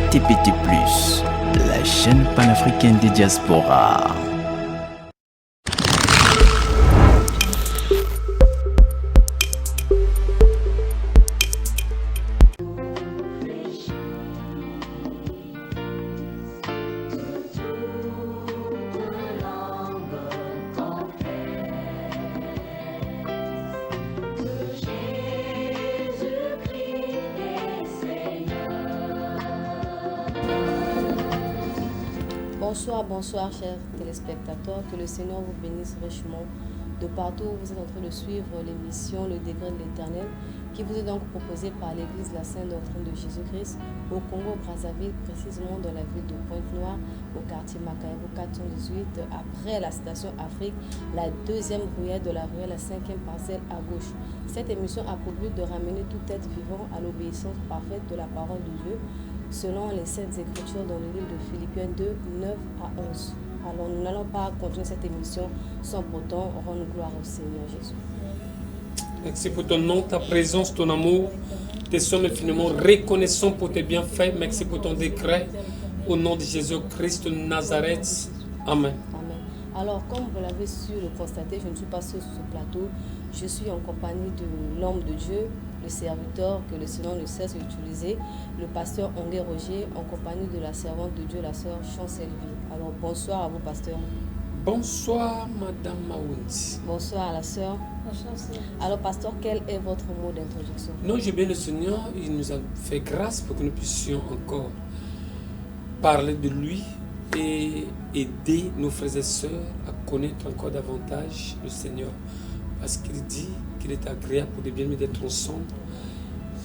TPT+, la chaîne panafricaine des diasporas. Bonsoir chers téléspectateurs, que le Seigneur vous bénisse richement de partout où vous êtes en train de suivre l'émission Le Degré de l'Éternel qui vous est donc proposée par l'Église La Sainte Doctrine de Jésus-Christ au Congo-Brazzaville, précisément dans la ville de Pointe-Noire, au quartier Makaïbo 418, après la station Afrique, la deuxième ruelle de la ruelle, la cinquième parcelle à gauche. Cette émission a pour but de ramener tout être vivant à l'obéissance parfaite de la parole de Dieu, selon les Saintes Écritures dans le livre de Philippiens 2, 9 à 11. Alors nous n'allons pas continuer cette émission sans pourtant rendre gloire au Seigneur Jésus. Merci pour ton nom, ta présence, ton amour. Te sommes infiniment reconnaissants pour tes bienfaits. Merci pour ton décret. Au nom de Jésus-Christ de Nazareth. Amen. Amen. Alors, comme vous l'avez su le constater, je ne suis pas seul sur ce plateau. Je suis en compagnie de l'homme de Dieu, le serviteur que le Seigneur ne cesse d'utiliser, le pasteur Ongué Roger, en compagnie de la servante de Dieu, la sœur Chancellevie. Alors, bonsoir à vous, pasteur. Bonsoir, Madame Maoundi. Bonsoir à la sœur. Bonsoir. Alors, pasteur, quel est votre mot d'introduction? Non, j'ai bien le Seigneur. Il nous a fait grâce pour que nous puissions encore parler de lui et aider nos frères et sœurs à connaître encore davantage le Seigneur. Parce qu'il dit qu'il est agréable pour les bien-aimés d'être ensemble.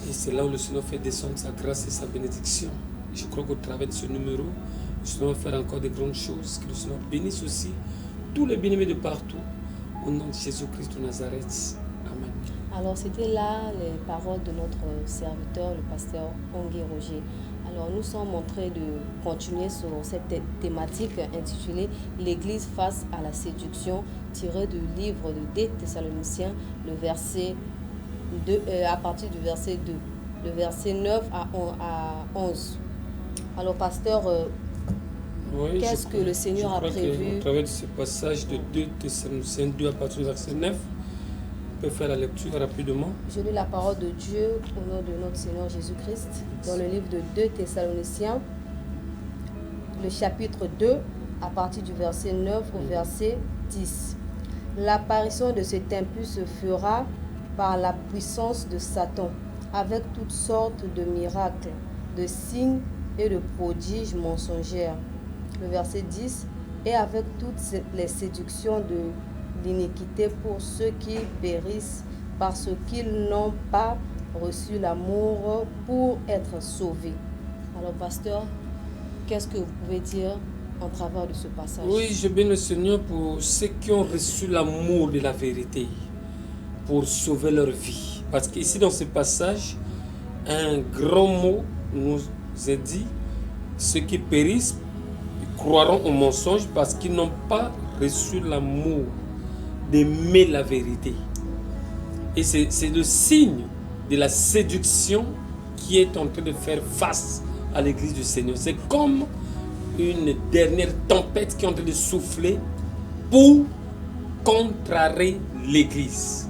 Et c'est là où le Seigneur fait descendre sa grâce et sa bénédiction. Et je crois qu'au travers de ce numéro, le Seigneur va faire encore de grandes choses. Que le Seigneur bénisse aussi tous les bien-aimés de partout. Au nom de Jésus-Christ de Nazareth. Amen. Alors, c'était là les paroles de notre serviteur, le pasteur Ongué Roger. Alors, nous sommes en train de continuer sur cette thématique intitulée « L'Église face à la séduction » tirée du livre de 2 Thessaloniciens, le verset 2, à partir du verset 2, le verset 9 à 11. Alors, pasteur, oui, qu'est-ce que le Seigneur a prévu? Au travers de ce passage de 2 Thessaloniciens 2 à partir du verset 9, on peut faire la lecture rapidement. Je lis la parole de Dieu au nom de notre Seigneur Jésus-Christ dans le livre de 2 Thessaloniciens, le chapitre 2, à partir du verset 9 au verset 10. L'apparition de cet impie se fera par la puissance de Satan, avec toutes sortes de miracles, de signes et de prodiges mensongers. Le verset 10, et avec toutes les séductions de l'iniquité pour ceux qui périssent parce qu'ils n'ont pas reçu l'amour pour être sauvés. Alors, pasteur, qu'est-ce que vous pouvez dire en travers de ce passage? Oui, je bénis le Seigneur pour ceux qui ont reçu l'amour de la vérité pour sauver leur vie. Parce qu'ici, dans ce passage, un grand mot nous est dit, ceux qui périssent croiront au mensonge parce qu'ils n'ont pas reçu l'amour d'aimer la vérité. Et c'est le signe de la séduction qui est en train de faire face à l'Église du Seigneur. C'est comme une dernière tempête qui est en train de souffler pour contrarier l'Église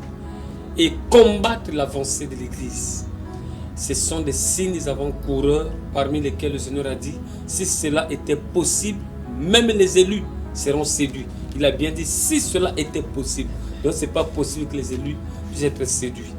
et combattre l'avancée de l'Église. Ce sont des signes des avant-coureurs parmi lesquels le Seigneur a dit, si cela était possible, même les élus seront séduits. Il a bien dit, si cela était possible. Donc, ce n'est pas possible que les élus puissent être séduits.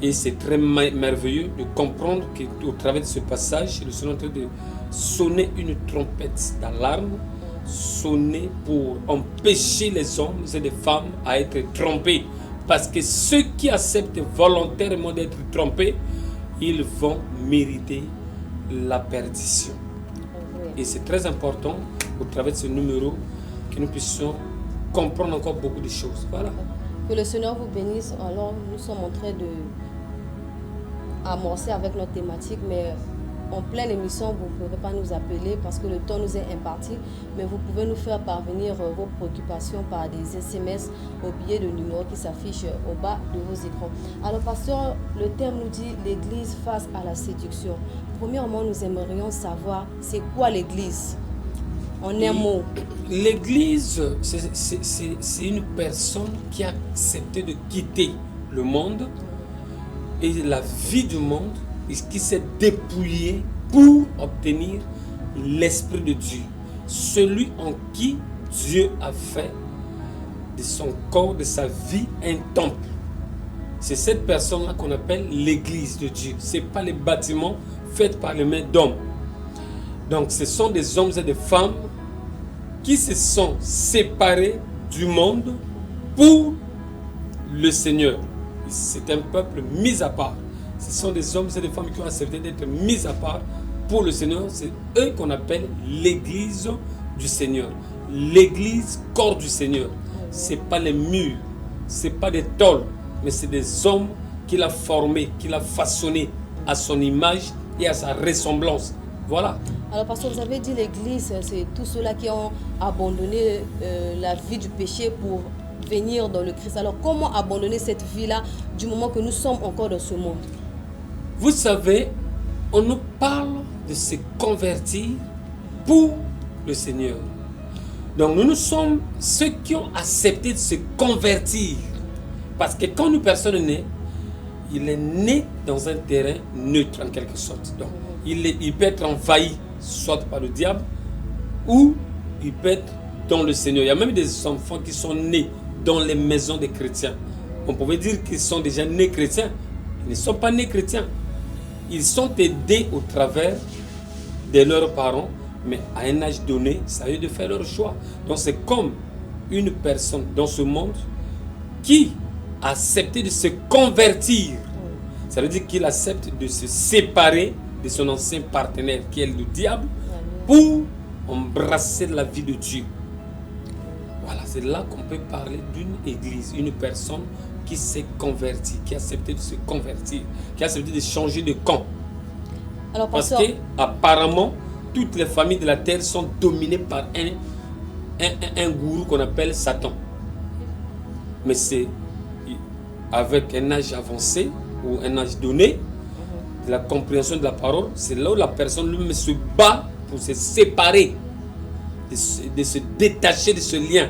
Et c'est très merveilleux de comprendre qu'au travers de ce passage, le Seigneur est en train de sonner une trompette d'alarme, sonner pour empêcher les hommes et les femmes à être trompés. Parce que ceux qui acceptent volontairement d'être trompés, ils vont mériter la perdition. Et c'est très important, au travers de ce numéro, que nous puissions comprendre encore beaucoup de choses. Voilà. Que le Seigneur vous bénisse. Alors, nous sommes en train de amorcer avec notre thématique, mais en pleine émission, vous ne pourrez pas nous appeler parce que le temps nous est imparti, mais vous pouvez nous faire parvenir vos préoccupations par des SMS au billet de numéro qui s'affiche au bas de vos écrans. Alors, pasteur, le thème nous dit l'Église face à la séduction. Premièrement, nous aimerions savoir c'est quoi l'Église en un mot. L'Église, c'est une personne qui a accepté de quitter le monde et la vie du monde, et qui s'est dépouillé pour obtenir l'Esprit de Dieu. Celui en qui Dieu a fait de son corps, de sa vie, un temple. C'est cette personne-là qu'on appelle l'Église de Dieu. Ce n'est pas les bâtiments faits par les mains d'hommes. Donc ce sont des hommes et des femmes qui se sont séparés du monde pour le Seigneur. C'est un peuple mis à part. Ce sont des hommes et des femmes qui ont accepté d'être mis à part pour le Seigneur. C'est eux qu'on appelle l'Église du Seigneur. L'Église, corps du Seigneur. Ce n'est pas les murs, ce n'est pas des tôles, mais c'est des hommes qu'il a formés, qu'il a façonnés à son image et à sa ressemblance. Voilà. Alors, parce que vous avez dit l'Église, c'est tous ceux-là qui ont abandonné la vie du péché pour venir dans le Christ. Alors, comment abandonner cette vie-là du moment que nous sommes encore dans ce monde? Vous savez, on nous parle de se convertir pour le Seigneur. Donc, nous sommes ceux qui ont accepté de se convertir. Parce que quand une personne est née, il est né dans un terrain neutre en quelque sorte. Donc, il peut être envahi soit par le diable ou il peut être dans le Seigneur. Il y a même des enfants qui sont nés dans les maisons des chrétiens. On pouvait dire qu'ils sont déjà nés chrétiens. Ils ne sont pas nés chrétiens. Ils sont aidés au travers de leurs parents, mais à un âge donné, ça a eu de faire leur choix. Donc c'est comme une personne dans ce monde qui a accepté de se convertir. Ça veut dire qu'il accepte de se séparer de son ancien partenaire qui est le diable pour embrasser la vie de Dieu. Voilà, c'est là qu'on peut parler d'une église, une personne qui s'est convertie, qui a accepté de se convertir, qui a accepté de changer de camp. Alors, parce que apparemment, toutes les familles de la terre sont dominées par un gourou qu'on appelle Satan. Mais c'est avec un âge avancé ou un âge donné, de la compréhension de la parole, c'est là où la personne lui-même se bat pour se séparer, de se détacher de ce lien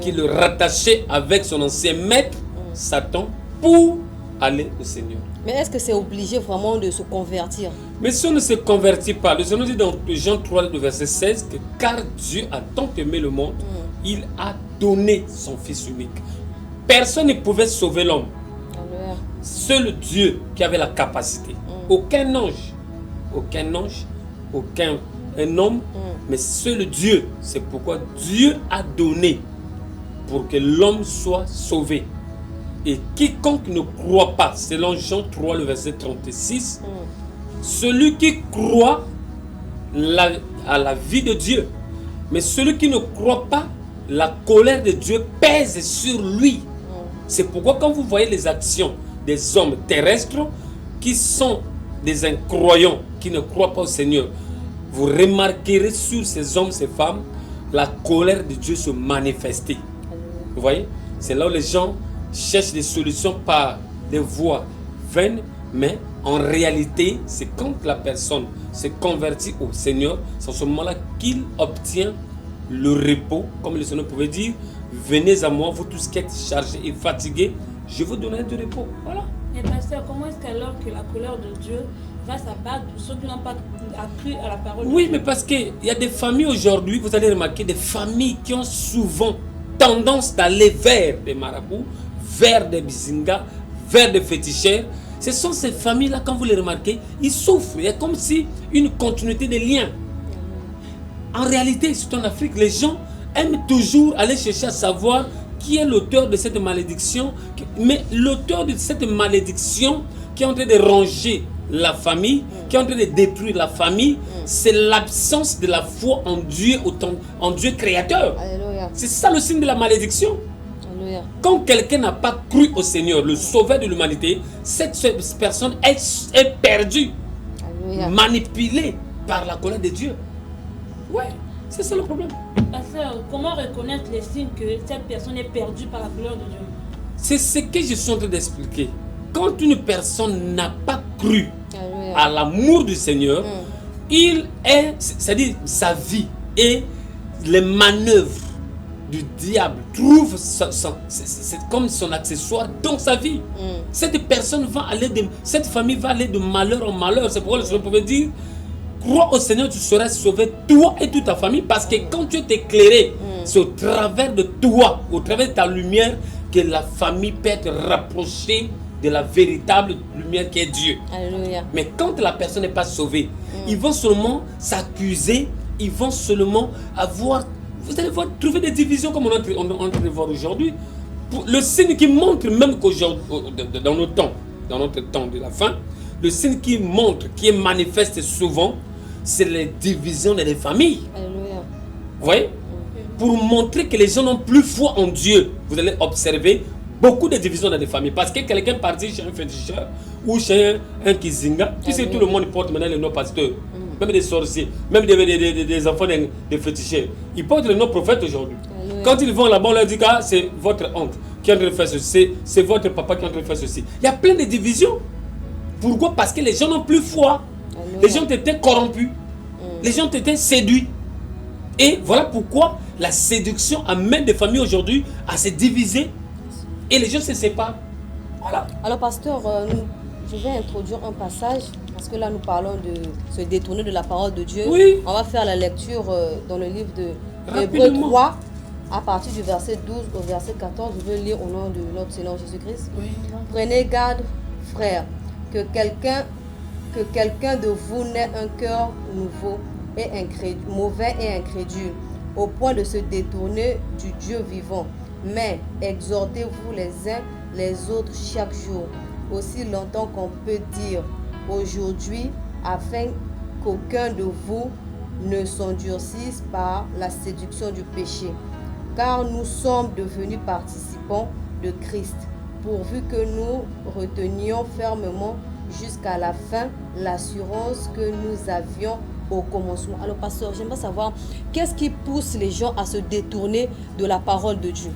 qui le rattachait avec son ancien maître, Satan, pour aller au Seigneur. Mais est-ce que c'est obligé vraiment de se convertir? Mais si on ne se convertit pas, le Seigneur dit dans Jean 3, le verset 16, que car Dieu a tant aimé le monde, il a donné son Fils unique. Personne ne pouvait sauver l'homme. Seul Dieu qui avait la capacité. Aucun ange, aucun homme, mais seul Dieu. C'est pourquoi Dieu a donné pour que l'homme soit sauvé. Et quiconque ne croit pas, selon Jean 3, le verset 36, celui qui croit à la vie de Dieu, mais celui qui ne croit pas, la colère de Dieu pèse sur lui. C'est pourquoi quand vous voyez les actions des hommes terrestres qui sont des incroyants, qui ne croient pas au Seigneur, vous remarquerez sur ces hommes, ces femmes, la colère de Dieu se manifester. Vous voyez? C'est là où les gens cherchent des solutions par des voies vaines, mais en réalité, c'est quand la personne se convertit au Seigneur, c'est à ce moment-là qu'il obtient le repos, comme le Seigneur pouvait dire, venez à moi, vous tous qui êtes chargés et fatigués, je vous donnerai du repos. Voilà. Et pasteur, comment est-ce qu'alors que la colère de Dieu va s'abattre sur ceux qui n'ont pas cru à la parole de Dieu? Oui, mais parce qu'il y a des familles aujourd'hui, vous allez remarquer, des familles qui ont souvent tendance d'aller vers des marabouts, vers des bizingas, vers des féticheurs. Ce sont ces familles-là, quand vous les remarquez, ils souffrent. Il y a comme si une continuité de liens. En réalité, surtout en Afrique, les gens aiment toujours aller chercher à savoir qui est l'auteur de cette malédiction. Mais l'auteur de cette malédiction qui est en train de ronger la famille, qui est en train de détruire la famille, c'est l'absence de la foi en Dieu, en Dieu créateur. C'est ça le signe de la malédiction. Alléluia. Quand quelqu'un n'a pas cru au Seigneur, le sauveur de l'humanité, cette personne est perdue. Alléluia. manipulé par la colère de Dieu. Ouais, c'est ça le problème. Pasteur, comment reconnaître les signes que cette personne est perdue par la colère de Dieu? C'est ce que je suis en train d'expliquer. Quand une personne n'a pas cru Alléluia. à l'amour du Seigneur, il est, c'est-à-dire sa vie et les manœuvres du diable trouvent c'est comme son accessoire dans sa vie. Cette personne va aller cette famille va aller de malheur en malheur. C'est pourquoi le Seigneur pouvait dire: crois au Seigneur, tu seras sauvé, toi et toute ta famille, parce que quand tu es éclairé, c'est au travers de toi, au travers de ta lumière, que la famille peut être rapprochée de la véritable lumière qui est Dieu. Alléluia. Mais quand la personne n'est pas sauvée, ils vont seulement s'accuser, ils vont seulement avoir, vous allez voir, trouver des divisions comme on est en train de voir aujourd'hui. Le signe qui montre même qu'aujourd'hui, dans notre temps de la fin, le signe qui montre, qui est manifeste souvent, c'est les divisions des familles. Alléluia. Vous voyez? Pour montrer que les gens n'ont plus foi en Dieu, vous allez observer beaucoup de divisions dans les familles. Parce que quelqu'un partit chez un féticheur ou chez un kizinga, tu sais, tout le monde porte maintenant le nom pasteur, même des sorciers, même des enfants des féticheurs. Ils portent le nom prophète aujourd'hui. Quand ils vont là-bas, on leur dit que c'est votre oncle qui est en train de faire ceci, c'est votre papa qui est en train de faire ceci. Il y a plein de divisions. Pourquoi? Parce que les gens n'ont plus foi. Les gens ont été corrompus. Les gens ont été séduits. Et voilà pourquoi la séduction amène des familles aujourd'hui à se diviser et les gens se séparent. Voilà. Alors, pasteur, je vais introduire un passage parce que là, nous parlons de se détourner de la parole de Dieu. Oui. On va faire la lecture dans le livre de Rapidement. Hébreux 3, à partir du verset 12 au verset 14. Je veux lire au nom de notre Seigneur Jésus-Christ. Oui. Prenez garde, frères, que quelqu'un de vous n'ait un cœur nouveau et mauvais et incrédule, au point de se détourner du Dieu vivant. Mais exhortez-vous les uns les autres chaque jour, aussi longtemps qu'on peut dire aujourd'hui, afin qu'aucun de vous ne s'endurcisse par la séduction du péché. Car nous sommes devenus participants de Christ, pourvu que nous retenions fermement jusqu'à la fin l'assurance que nous avions au commencement. Alors, pasteur, j'aimerais savoir, qu'est-ce qui pousse les gens à se détourner de la parole de Dieu?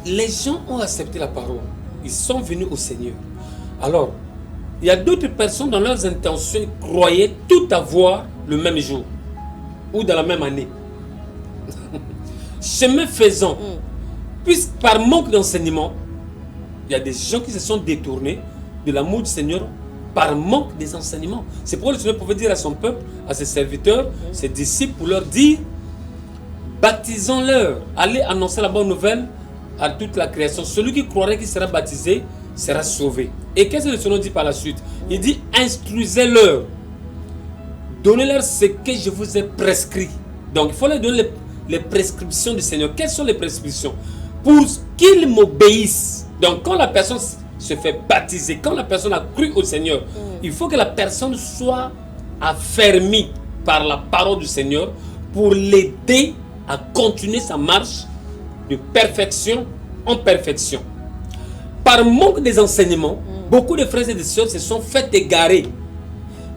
Les gens ont accepté la parole. Ils sont venus au Seigneur. Alors, il y a d'autres personnes dans leurs intentions croyaient tout avoir le même jour ou dans la même année. Chemin faisant, puisque par manque d'enseignement, il y a des gens qui se sont détournés de l'amour du Seigneur par manque des enseignements. C'est pourquoi le Seigneur pouvait dire à son peuple, à ses serviteurs, ses disciples, pour leur dire: baptisons-leur, allez annoncer la bonne nouvelle à toute la création. Celui qui croirait qu'il sera baptisé sera sauvé. Et qu'est-ce que le Seigneur dit par la suite? Il dit: instruisez-leur, donnez-leur ce que je vous ai prescrit. Donc il faut leur donner les prescriptions du Seigneur. Quelles sont les prescriptions? Pour qu'ils m'obéissent. Donc quand la personne se fait baptiser, quand la personne a cru au Seigneur, il faut que la personne soit affermie par la parole du Seigneur pour l'aider à continuer sa marche de perfection en perfection. Par manque des enseignements, beaucoup de frères et de sœurs se sont fait égarer.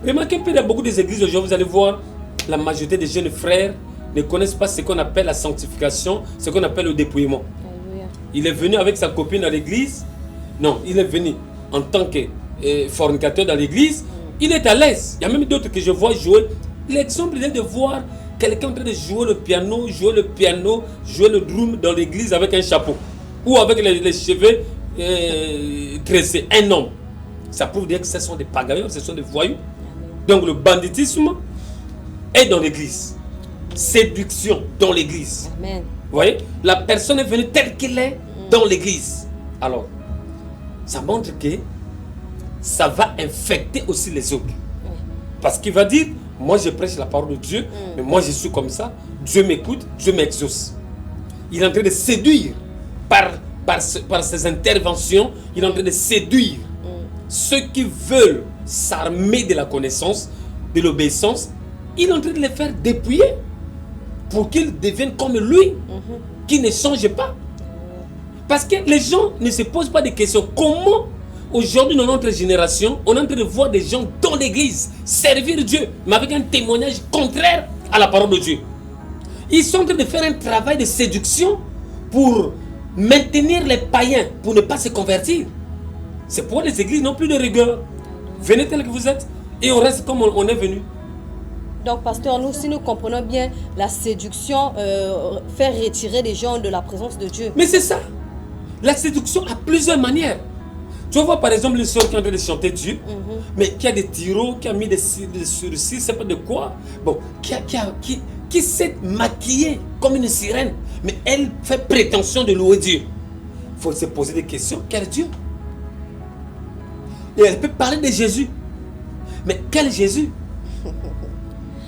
Remarquez que dans beaucoup des églises aujourd'hui, vous allez voir, la majorité des jeunes frères ne connaissent pas ce qu'on appelle la sanctification, ce qu'on appelle le dépouillement. Alléluia. Il est venu avec sa copine à l'église. Non, il est venu en tant que fornicateur dans l'église. Il est à l'aise. Il y a même d'autres que je vois jouer. L'exemple est de voir quelqu'un en train de jouer le piano, jouer le drum dans l'église avec un chapeau. Ou avec les cheveux tressés. Un homme. Ça prouve dire que ce sont des pagailleurs, ce sont des voyous. Donc le banditisme est dans l'église. Séduction dans l'église. Amen. Vous voyez, la personne est venue telle qu'elle est dans l'église. Alors, ça montre que ça va infecter aussi les autres. Parce qu'il va dire, moi je prêche la parole de Dieu, mais moi je suis comme ça, Dieu m'écoute, Dieu m'exauce. Il est en train de séduire par ses interventions, il est en train de séduire ceux qui veulent s'armer de la connaissance, de l'obéissance. Il est en train de les faire dépouiller pour qu'ils deviennent comme lui, qui ne changent pas. Parce que les gens ne se posent pas de questions. Comment Aujourd'hui, dans notre génération, on est en train de voir des gens dans l'église servir Dieu, mais avec un témoignage contraire à la parole de Dieu. Ils sont en train de faire un travail de séduction pour maintenir les païens, pour ne pas se convertir. C'est pourquoi les églises n'ont plus de rigueur. Venez tel que vous êtes et on reste comme on est venu. Donc, pasteur, nous, si nous comprenons bien, la séduction fait retirer les gens de la présence de Dieu. Mais c'est ça. La séduction a plusieurs manières. Tu vas voir par exemple une soeur qui est en train de chanter Dieu, mais qui a des tiroirs, qui a mis des sourcils, je sais pas de quoi. Bon, qui s'est maquillée comme une sirène, mais elle fait prétention de louer Dieu. Il faut se poser des questions. Quel Dieu? Et elle peut parler de Jésus. Mais quel Jésus? Vous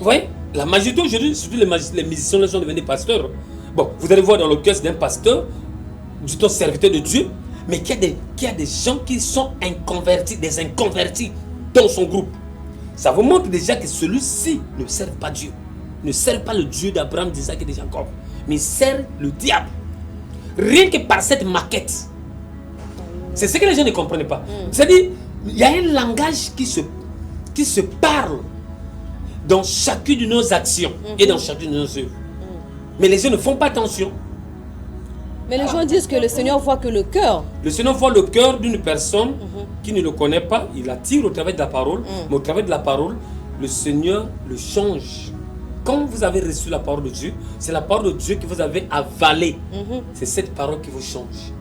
voyez? La majorité aujourd'hui, surtout les musiciens, les gens devenus pasteurs. Bon, vous allez voir dans le cœur d'un pasteur, du temps serviteur de Dieu, mais qu'il y a des gens qui sont inconvertis, des inconvertis dans son groupe. Ça vous montre déjà que celui-ci ne sert pas Dieu. Ne sert pas le Dieu d'Abraham, d'Isaac et de Jacob, mais il sert le diable. Rien que par cette maquette. C'est ce que les gens ne comprennent pas. C'est-à-dire, il y a un langage qui se parle dans chacune de nos actions et dans chacune de nos œuvres. Mais les gens ne font pas attention. Mais les gens disent que le Seigneur voit que le cœur. Le Seigneur voit le cœur d'une personne qui ne le connaît pas. Il attire au travers de la parole. Mais au travers de la parole, le Seigneur le change. Quand vous avez reçu la parole de Dieu, c'est la parole de Dieu que vous avez avalée. C'est cette parole qui vous change.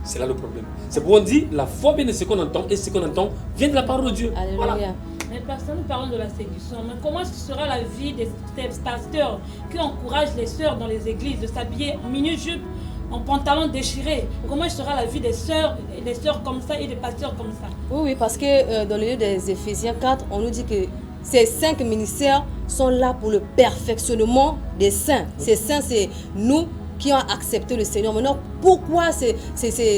C'est là le problème. C'est pourquoi on dit, la foi vient de ce qu'on entend et ce qu'on entend vient de la parole de Dieu. Alléluia. Voilà. Mais pasteur, nous parlons de la séduction. Mais comment est-ce que sera la vie des pasteurs qui encouragent les sœurs dans les églises de s'habiller en mini-jupe, en pantalon déchiré? Comment sera la vie des sœurs comme ça et des pasteurs comme ça? Oui, parce que dans le livre des Éphésiens 4, on nous dit que ces 5 ministères sont là pour le perfectionnement des saints. Ces saints, c'est nous qui ont accepté le Seigneur. Maintenant, pourquoi ces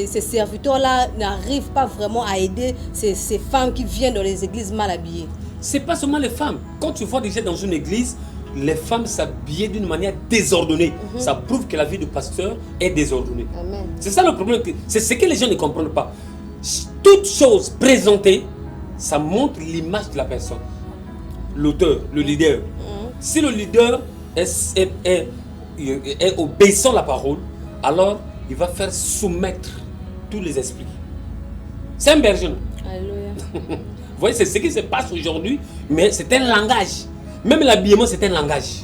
serviteurs-là n'arrivent pas vraiment à aider ces femmes qui viennent dans les églises mal habillées? C'est pas seulement les femmes. Quand tu vois déjà dans une église, les femmes s'habiller d'une manière désordonnée. Ça prouve que la vie du pasteur est désordonnée. Amen. C'est ça le problème. C'est ce que les gens ne comprennent pas. Toute chose présentée, ça montre l'image de la personne. L'auteur, le leader. Si le leader est obéissant à la parole, alors il va faire soumettre tous les esprits. C'est un berger. Alléluia. Vous voyez, c'est ce qui se passe aujourd'hui, mais c'est un langage. Même l'habillement, c'est un langage.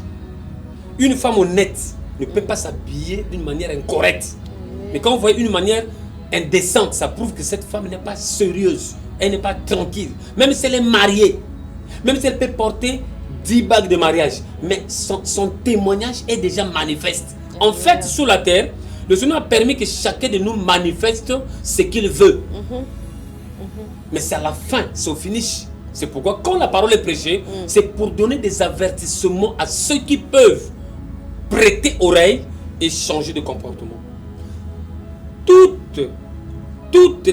Une femme honnête ne peut pas s'habiller d'une manière incorrecte. Mais quand vous voyez une manière indécente, ça prouve que cette femme n'est pas sérieuse. Elle n'est pas tranquille. Même si elle est mariée, même si elle peut porter 10 bagues de mariage, mais son témoignage est déjà manifeste. En fait, sur la terre, le Seigneur a permis que chacun de nous manifeste ce qu'il veut. Mais c'est à la fin, c'est au finish. C'est pourquoi quand la parole est prêchée, c'est pour donner des avertissements à ceux qui peuvent prêter oreille et changer de comportement. Toutes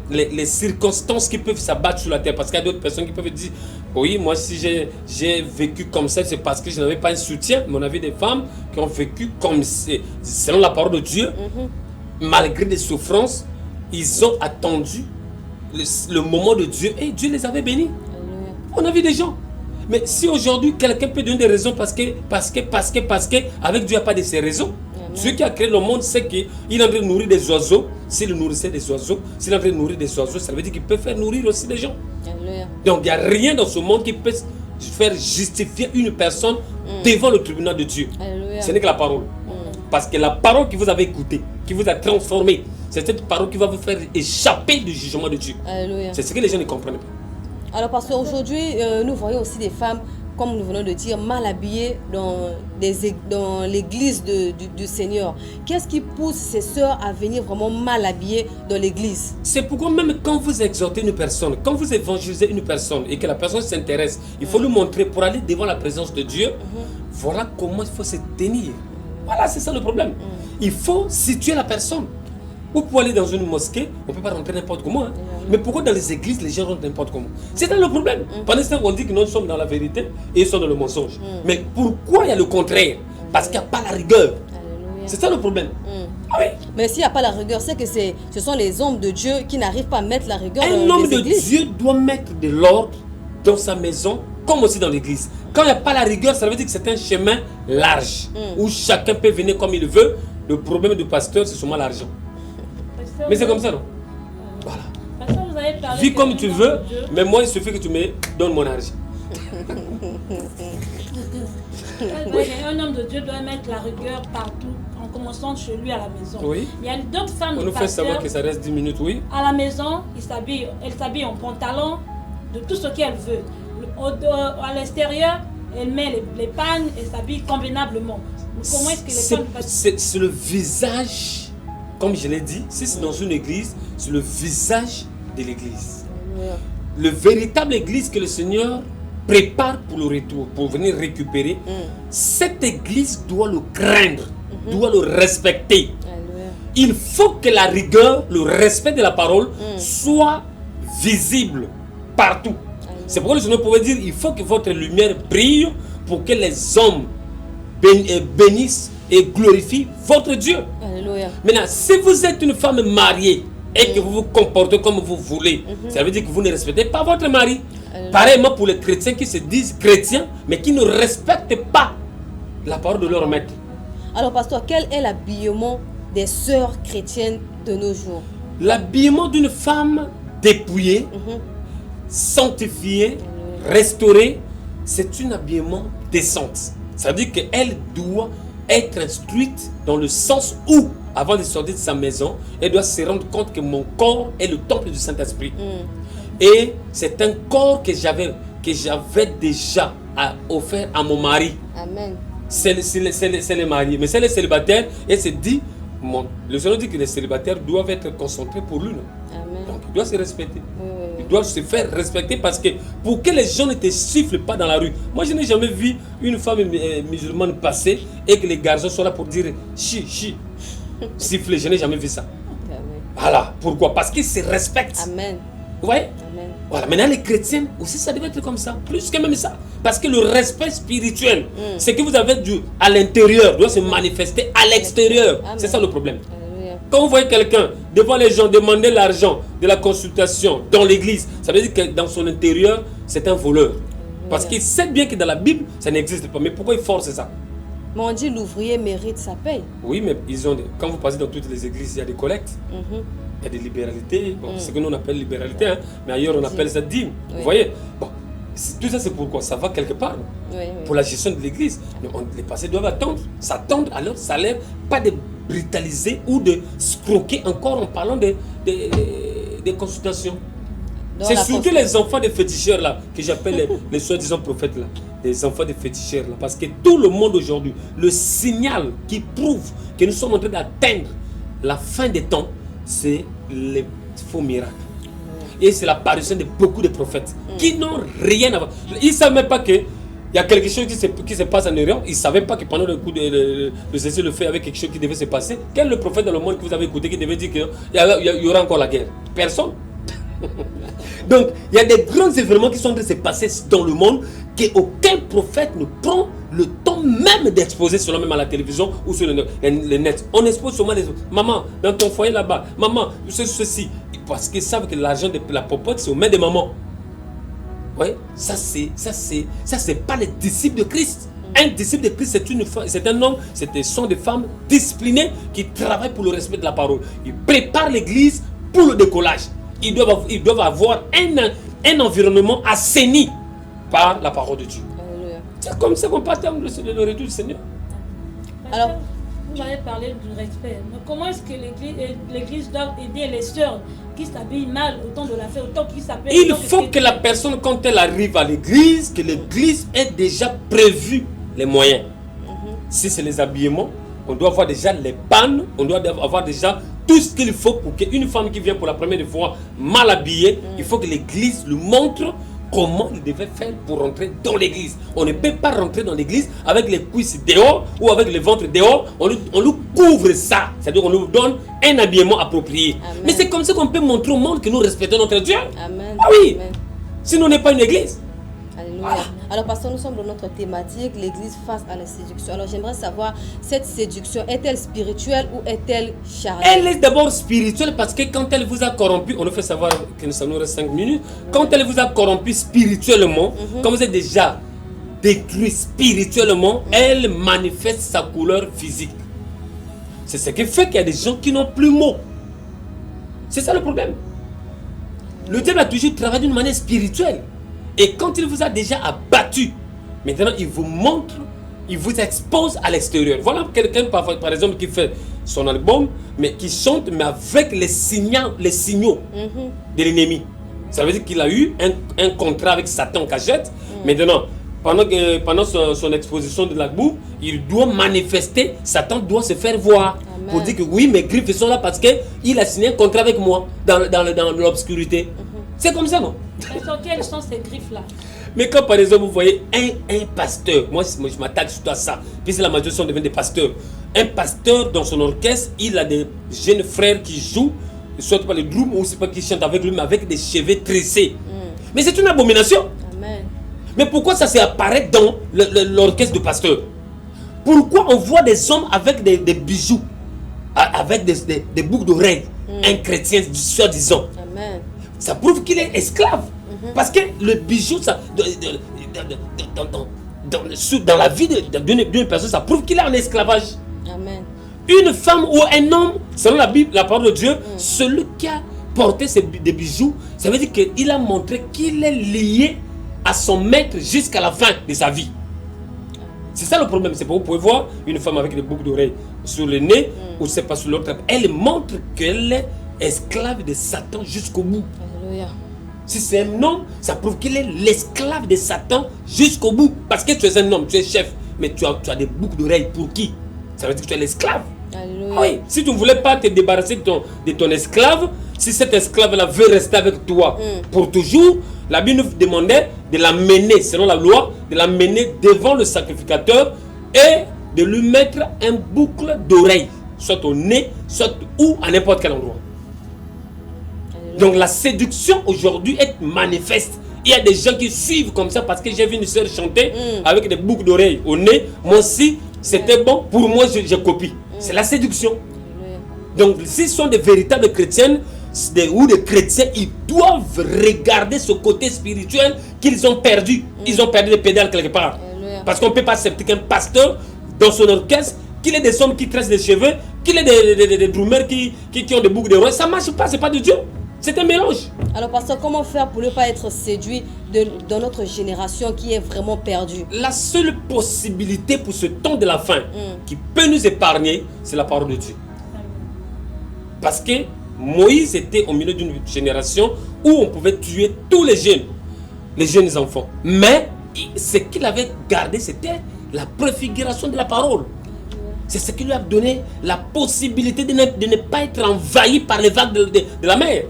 les circonstances qui peuvent s'abattre sur la terre, parce qu'il y a d'autres personnes qui peuvent dire, oui, moi si j'ai vécu comme ça, c'est parce que je n'avais pas un soutien. Mais on avait des femmes qui ont vécu comme selon la parole de Dieu, malgré des souffrances, ils ont attendu le moment de Dieu et Dieu les avait bénis. On a vu des gens. Mais si aujourd'hui quelqu'un peut donner des raisons parce que avec Dieu il n'y a pas de ces raisons. Dieu qui a créé le monde sait qu'il est en train de nourrir des oiseaux. S'il nourrissait des oiseaux, s'il est en train de nourrir des oiseaux, ça veut dire qu'il peut faire nourrir aussi des gens. Alléluia. Donc il n'y a rien dans ce monde qui peut faire justifier une personne devant le tribunal de Dieu. Alléluia. Ce n'est que la parole. Parce que la parole que vous avez écoutée, qui vous a transformé, c'est cette parole qui va vous faire échapper du jugement de Dieu. Alléluia. C'est ce que les gens ne comprennent pas. Alors, parce qu'aujourd'hui, nous voyons aussi des femmes, comme nous venons de dire, mal habillées dans l'église du Seigneur. Qu'est-ce qui pousse ces sœurs à venir vraiment mal habillées dans l'église? C'est pourquoi même quand vous exhortez une personne, quand vous évangélisez une personne et que la personne s'intéresse, il faut lui montrer pour aller devant la présence de Dieu, voilà comment il faut se tenir. Voilà, c'est ça le problème. Il faut situer la personne. Ou pour aller dans une mosquée, on ne peut pas rentrer n'importe comment. Mais pourquoi dans les églises, les gens rentrent n'importe comment? C'est ça le problème. Pendant ce temps, on dit que nous sommes dans la vérité et ils sont dans le mensonge. Mais pourquoi il y a le contraire? Parce qu'il n'y a pas la rigueur. Alléluia. C'est ça le problème. Ah oui. Mais s'il n'y a pas la rigueur, c'est que ce sont les hommes de Dieu qui n'arrivent pas à mettre la rigueur Un dans homme les de églises. Dieu doit mettre de l'ordre dans sa maison, comme aussi dans l'église. Quand il n'y a pas la rigueur, ça veut dire que c'est un chemin large, où chacun peut venir comme il veut. Le problème du pasteur, c'est seulement l'argent. Pasteur, Mais c'est comme ça, non? Voilà. Pasteur, vous avez parlé Vis de comme tu l'homme veux, de Dieu. mais moi, il suffit que tu me donnes mon argent. Un homme de Dieu doit mettre la rigueur partout, en commençant chez lui à la maison. Oui. Il y a d'autres femmes On de nous fait savoir pasteurs, que ça reste 10 minutes, oui. à la maison, elle s'habille en pantalon, de tout ce qu'elle veut. À l'extérieur, elle met les pannes et s'habille convenablement. Comment est-ce que les femmes... C'est le visage, comme je l'ai dit, si c'est dans une église, c'est le visage de l'église. Alléluia. Le véritable église que le Seigneur prépare pour le retour, pour venir récupérer, cette église doit le craindre, doit le respecter. Alléluia. Il faut que la rigueur, le respect de la parole soit visible partout. C'est pourquoi le Seigneur pouvait dire, il faut que votre lumière brille pour que les hommes bénissent et glorifient votre Dieu. Alléluia. Maintenant, si vous êtes une femme mariée et que vous vous comportez comme vous voulez, ça veut dire que vous ne respectez pas votre mari. Pareillement pour les chrétiens qui se disent chrétiens, mais qui ne respectent pas la parole de leur maître. Alors, pasteur, quel est l'habillement des sœurs chrétiennes de nos jours? L'habillement d'une femme dépouillée, sanctifiée, restaurée, c'est un habillement décent. Ça veut dire qu'elle doit être instruite dans le sens où, avant de sortir de sa maison, elle doit se rendre compte que mon corps est le temple du Saint-Esprit. Et c'est un corps que j'avais déjà offert à mon mari. Amen. C'est les mariés. Mais c'est les célibataires, et c'est dit, le Seigneur dit que les célibataires doivent être concentrés pour lui. Amen. Donc il doit se respecter. Oui, oui, oui. Il doit se faire respecter parce que pour que les gens ne te sifflent pas dans la rue. Moi, je n'ai jamais vu une femme musulmane passer et que les garçons soient là pour dire chi, chi, siffler. Je n'ai jamais vu ça. Amen. Voilà. Pourquoi? Parce qu'ils se respectent. Amen. Vous voyez? Amen. Voilà. Maintenant, les chrétiens aussi, ça devait être comme ça. Plus que même ça. Parce que le respect spirituel, c'est que vous avez à l'intérieur, doit se manifester à l'extérieur. Amen. C'est ça le problème. Alléluia. Quand vous voyez quelqu'un devant les gens demander l'argent de la consultation dans l'église, ça veut dire que dans son intérieur, c'est un voleur. Parce qu'il sait bien que dans la Bible, ça n'existe pas. Mais pourquoi il force ça? Mais on dit l'ouvrier mérite sa paye. Oui, mais quand vous passez dans toutes les églises, il y a des collectes, il y a des libéralités. Bon, ce que nous on appelle libéralité, hein, mais ailleurs on appelle ça dîme. Oui. Vous voyez? Bon, tout ça c'est pourquoi? Ça va quelque part. Oui, oui. Pour la gestion de l'église. Les pasteurs doivent s'attendre à leur salaire, pas de brutaliser ou de scroquer encore en parlant des consultations. Dans C'est la surtout les enfants des féticheurs là, que j'appelle les soi-disant prophètes là, les enfants des féticheurs là, parce que tout le monde aujourd'hui, le signal qui prouve que nous sommes en train d'atteindre la fin des temps, c'est les faux miracles. Et c'est l'apparition de beaucoup de prophètes qui n'ont rien à voir. Ils ne savent même pas qu'il y a quelque chose qui se passe en Orient. Ils ne savaient pas que pendant le coup de cesser le fait avec quelque chose qui devait se passer. Quel est le prophète dans le monde que vous avez écouté qui devait dire qu'il y aura encore la guerre? Personne. Donc, il y a des grands événements qui sont en train de se passer dans le monde qu'aucun prophète ne prend le temps même d'exposer seulement même à la télévision ou sur le net. On expose seulement les autres. Maman, dans ton foyer là-bas, maman, ceci. Parce qu'ils savent que l'argent de la popote, c'est aux mains des mamans. Oui, ça c'est pas les disciples de Christ. Un disciple de Christ, c'est un homme, ce sont des femmes disciplinées qui travaillent pour le respect de la parole. Ils préparent l'église pour le décollage. Ils doivent avoir un environnement assaini par la parole de Dieu. Alléluia. C'est comme ça qu'on peut attendre le retour du Seigneur. Alors, Alors- vous avez parlé du respect. Mais comment est-ce que l'église doit aider les sœurs qui s'habillent mal au temps de la fête, au temps qui s'appellent... Il faut que la personne, quand elle arrive à l'église, que l'église ait déjà prévu les moyens. Si c'est les habillements, on doit avoir déjà les pannes, on doit avoir déjà tout ce qu'il faut pour qu'une femme qui vient pour la première fois mal habillée, il faut que l'église lui montre comment il devait faire pour rentrer dans l'église. On ne peut pas rentrer dans l'église avec les cuisses dehors ou avec le ventre dehors. On lui couvre ça. C'est-à-dire qu'on lui donne un habillement approprié. Amen. Mais c'est comme ça qu'on peut montrer au monde que nous respectons notre Dieu. Amen. Ah oui. Amen. Sinon on n'est pas une église. Alléluia. Voilà. Alors, pasteur, nous sommes dans notre thématique, l'église face à la séduction. Alors, j'aimerais savoir, cette séduction, est-elle spirituelle ou est-elle charnelle? Elle est d'abord spirituelle parce que quand elle vous a corrompu, on nous fait savoir que ça nous reste 5 minutes, quand elle vous a corrompu spirituellement, quand vous êtes déjà détruit spirituellement, elle manifeste sa couleur physique. C'est ce qui fait qu'il y a des gens qui n'ont plus mot. C'est ça le problème. Le diable a toujours travaillé d'une manière spirituelle. Et quand il vous a déjà abattu, maintenant il vous montre, il vous expose à l'extérieur. Voilà quelqu'un par exemple qui fait son album, mais qui chante, mais avec les signaux de l'ennemi. Ça veut dire qu'il a eu un contrat avec Satan en cachette. Maintenant, pendant son exposition de l'album, il doit manifester, Satan doit se faire voir. Amen. Pour dire que oui, mes griffes sont là parce qu'il a signé un contrat avec moi dans l'obscurité. C'est comme ça, non? Et sur quelles sont ces griffes-là? Mais quand par exemple vous voyez un pasteur, moi je m'attaque surtout à ça, puisque la majorité sont devenus des pasteurs. Un pasteur dans son orchestre, il a des jeunes frères qui jouent, soit par le drum ou c'est pas qui chantent avec lui, mais avec des cheveux tressés. Mais c'est une abomination. Amen. Mais pourquoi ça apparaît dans l'orchestre de pasteur? Pourquoi on voit des hommes avec des bijoux, avec des boucles d'oreilles, un chrétien soi-disant? Amen. Ça prouve qu'il est esclave. Parce que le bijou, ça, dans la vie d'une personne, ça prouve qu'il est en esclavage. Amen. Une femme ou un homme, selon la Bible, la parole de Dieu, celui qui a porté des bijoux, ça veut dire qu'il a montré qu'il est lié à son maître jusqu'à la fin de sa vie. C'est ça le problème. C'est pour vous pouvez voir une femme avec des boucles d'oreilles sur le nez ou c'est pas sur l'autre. Elle montre qu'elle est esclave de Satan jusqu'au bout. Alléluia. Si c'est un homme, ça prouve qu'il est l'esclave de Satan jusqu'au bout. Parce que tu es un homme, tu es chef, mais tu as des boucles d'oreilles pour qui? Ça veut dire que tu es l'esclave. Alléluia. Oui, si tu ne voulais pas te débarrasser de ton esclave, si cet esclave-là veut rester avec toi pour toujours, la Bible nous demandait de l'amener, selon la loi, de l'amener devant le sacrificateur et de lui mettre un boucle d'oreille, soit au nez, soit ou à n'importe quel endroit. Donc la séduction aujourd'hui est manifeste. Il y a des gens qui suivent comme ça parce que j'ai vu une soeur chanter avec des boucles d'oreilles au nez. Moi aussi, c'était bon. Pour moi, je copie. C'est la séduction. Donc s'ils sont des véritables chrétiennes ou des chrétiens, ils doivent regarder ce côté spirituel qu'ils ont perdu. Ils ont perdu les pédales quelque part. Parce qu'on ne peut pas accepter qu'un pasteur dans son orchestre, qu'il ait des hommes qui tressent des cheveux, qu'il ait des drummers qui ont des boucles d'oreilles. Ça ne marche pas, ce n'est pas de Dieu. C'est un mélange. Alors, pasteur, comment faire pour ne pas être séduit dans notre génération qui est vraiment perdue? La seule possibilité pour ce temps de la fin qui peut nous épargner, c'est la parole de Dieu. Parce que Moïse était au milieu d'une génération où on pouvait tuer tous les jeunes enfants. Mais ce qu'il avait gardé, c'était la préfiguration de la parole. C'est ce qui lui a donné la possibilité de ne pas être envahi par les vagues de la mer.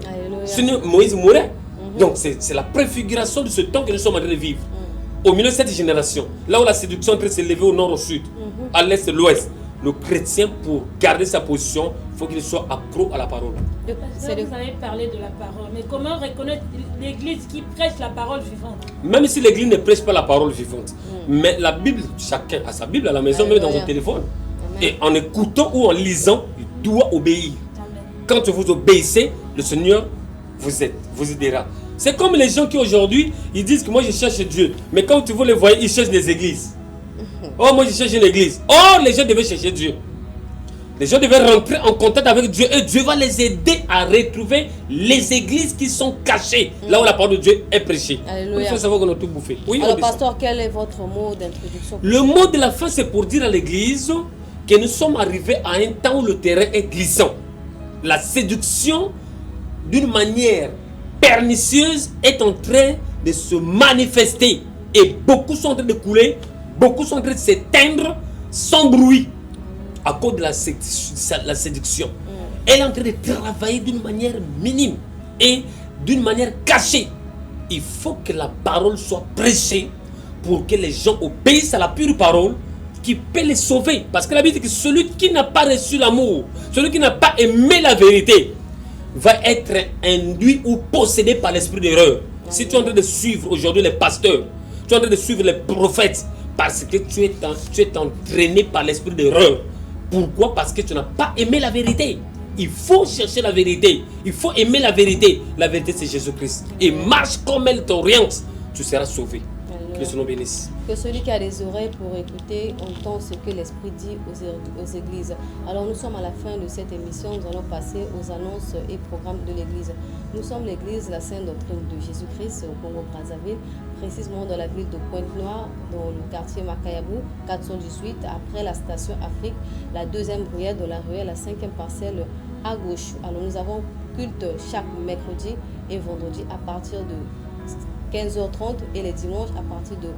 Sinon, Moïse mourrait. Donc, c'est la préfiguration de ce temps que nous sommes en train de vivre. Au milieu de cette génération, là où la séduction est en train de s'élever au nord, au sud, à l'est et l'ouest, le chrétien, pour garder sa position, il faut qu'il soit accro à la parole. Vous avez parlé de la parole, mais comment reconnaître l'église qui prêche la parole vivante? Même si l'église ne prêche pas la parole vivante, mais la Bible, chacun a sa Bible à la maison, même dans son téléphone. Et en écoutant ou en lisant, il doit obéir. Amen. Quand vous obéissez, le Seigneur vous aidera. C'est comme les gens qui aujourd'hui, ils disent que moi je cherche Dieu. Mais quand vous les voyez, ils cherchent des églises. Oh, moi je cherche une église. Oh, les gens devaient chercher Dieu. Les gens devaient rentrer en contact avec Dieu et Dieu va les aider à retrouver les églises qui sont cachées, là où la parole de Dieu est prêchée. Alléluia. Il faut savoir qu'on a tout bouffé. Oui, alors, pasteur, quel est votre mot d'introduction? Le mot de la fin, c'est pour dire à l'église que nous sommes arrivés à un temps où le terrain est glissant. La séduction, d'une manière pernicieuse, est en train de se manifester. Et beaucoup sont en train de couler, beaucoup sont en train de s'éteindre sans bruit à cause de la séduction. Elle est en train de travailler d'une manière minime et d'une manière cachée. Il faut que la parole soit prêchée pour que les gens obéissent à la pure parole qui peut les sauver. Parce que la Bible dit que celui qui n'a pas reçu l'amour, celui qui n'a pas aimé la vérité, va être induit ou possédé par l'esprit d'erreur. Si tu es en train de suivre aujourd'hui les pasteurs, Tu es en train de suivre les prophètes parce que tu es entraîné par l'esprit d'erreur. Pourquoi? Parce que tu n'as pas aimé la vérité. Il faut chercher la vérité. Il faut aimer la vérité. La vérité, c'est Jésus-Christ. Et marche comme elle t'oriente. Tu seras sauvé. Que son nom bénisse. Que celui qui a des oreilles pour écouter entend ce que l'Esprit dit aux églises. Alors nous sommes à la fin de cette émission. Nous allons passer aux annonces et programmes de l'église. Nous sommes l'église La Sainte Doctrine de Jésus-Christ au Congo-Brazzaville, précisément dans la ville de Pointe-Noire, dans le quartier Makayabou, 418, après la station Afrique, la deuxième ruelle de la ruelle, la 5e parcelle à gauche. Alors nous avons culte chaque mercredi et vendredi à partir de 15h30 et les dimanches à partir de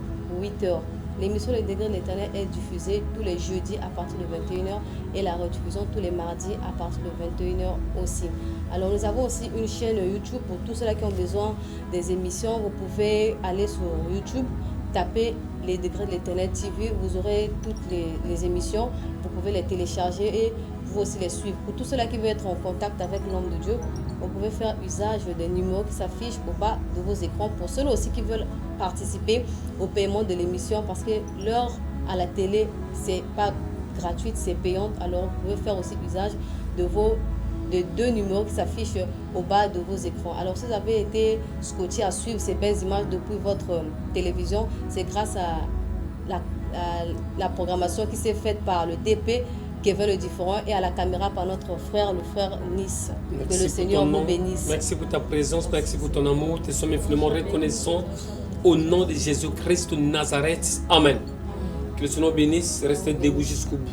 8h. L'émission Les Degrés de l'Éternel est diffusée tous les jeudis à partir de 21h et la rediffusion tous les mardis à partir de 21h aussi. Alors nous avons aussi une chaîne YouTube pour tous ceux-là qui ont besoin des émissions. Vous pouvez aller sur YouTube, taper Les Degrés de l'Éternel TV, vous aurez toutes les émissions, vous pouvez les télécharger et vous aussi les suivre. Pour tous ceux-là qui veulent être en contact avec l'homme de Dieu, vous pouvez faire usage des numéros qui s'affichent au bas de vos écrans. Pour ceux aussi qui veulent participer au paiement de l'émission, parce que l'heure à la télé, c'est pas gratuite, c'est payante. Alors vous pouvez faire aussi usage de deux numéros qui s'affichent au bas de vos écrans. Alors si vous avez été scotché à suivre ces belles images depuis votre télévision, c'est grâce à la programmation qui s'est faite par le DP Kevin le Différent et à la caméra par notre frère, le frère Nice. Merci que le Seigneur vous bénisse. Merci pour ta présence, merci pour ton amour. Te sommes infiniment reconnaissants au nom de Jésus-Christ de Nazareth. Amen. Que le Seigneur bénisse. Restez debout jusqu'au bout.